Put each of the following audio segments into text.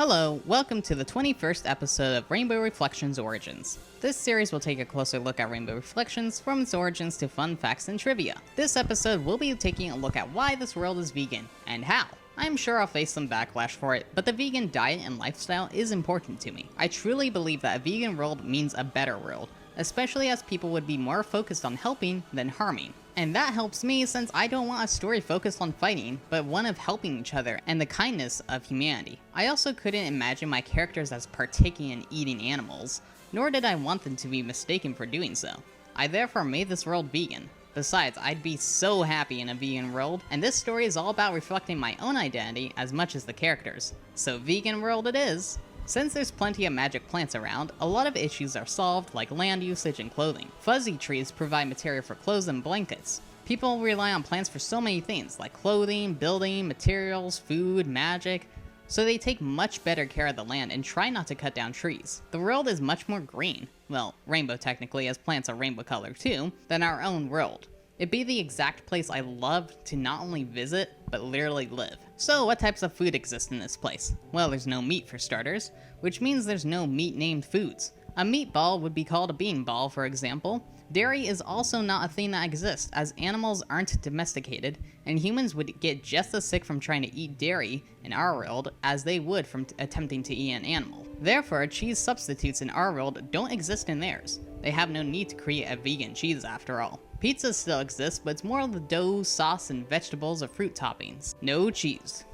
Hello, welcome to the 21st episode of Rainbow Reflections Origins. This series will take a closer look at Rainbow Reflections from its origins to fun facts and trivia. This episode will be taking a look at why this world is vegan, and how. I'm sure I'll face some backlash for it, but the vegan diet and lifestyle is important to me. I truly believe that a vegan world means a better world, especially as people would be more focused on helping than harming. And that helps me since I don't want a story focused on fighting, but one of helping each other and the kindness of humanity. I also couldn't imagine my characters as partaking in eating animals, nor did I want them to be mistaken for doing so. I therefore made this world vegan. Besides, I'd be so happy in a vegan world, and this story is all about reflecting my own identity as much as the characters. So vegan world it is! Since there's plenty of magic plants around, a lot of issues are solved, like land usage and clothing. Fuzzy trees provide material for clothes and blankets. People rely on plants for so many things, like clothing, building, materials, food, magic, so they take much better care of the land and try not to cut down trees. The world is much more green, well, rainbow technically, as plants are rainbow color too, than our own world. It'd be the exact place I love to not only visit, but literally live. So what types of food exist in this place? Well, there's no meat for starters, which means there's no meat-named foods. A meatball would be called a bean ball, for example. Dairy is also not a thing that exists, as animals aren't domesticated, and humans would get just as sick from trying to eat dairy in our world as they would from attempting to eat an animal. Therefore, cheese substitutes in our world don't exist in theirs. They have no need to create a vegan cheese after all. Pizza still exists, but it's more of the dough, sauce, and vegetables or fruit toppings. No cheese.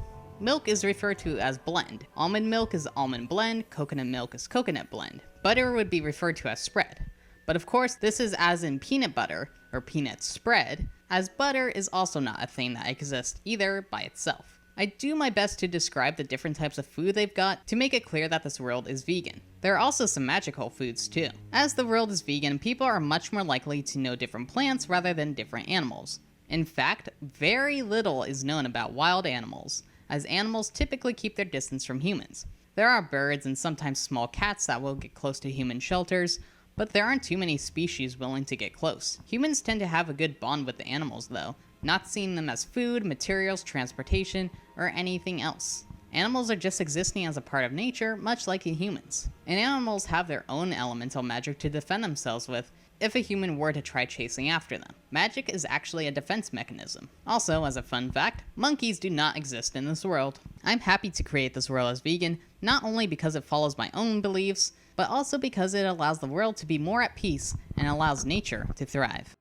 Milk is referred to as blend. Almond milk is almond blend, coconut milk is coconut blend. Butter would be referred to as spread. But of course, this is as in peanut butter, or peanut spread, as butter is also not a thing that exists either by itself. I do my best to describe the different types of food they've got to make it clear that this world is vegan. There are also some magical foods too. As the world is vegan, people are much more likely to know different plants rather than different animals. In fact, very little is known about wild animals, as animals typically keep their distance from humans. There are birds and sometimes small cats that will get close to human shelters, but there aren't too many species willing to get close. Humans tend to have a good bond with the animals though, not seeing them as food, materials, transportation, or anything else. Animals are just existing as a part of nature, much like humans. And animals have their own elemental magic to defend themselves with if a human were to try chasing after them. Magic is actually a defense mechanism. Also, as a fun fact, monkeys do not exist in this world. I'm happy to create this world as vegan, not only because it follows my own beliefs, but also because it allows the world to be more at peace and allows nature to thrive.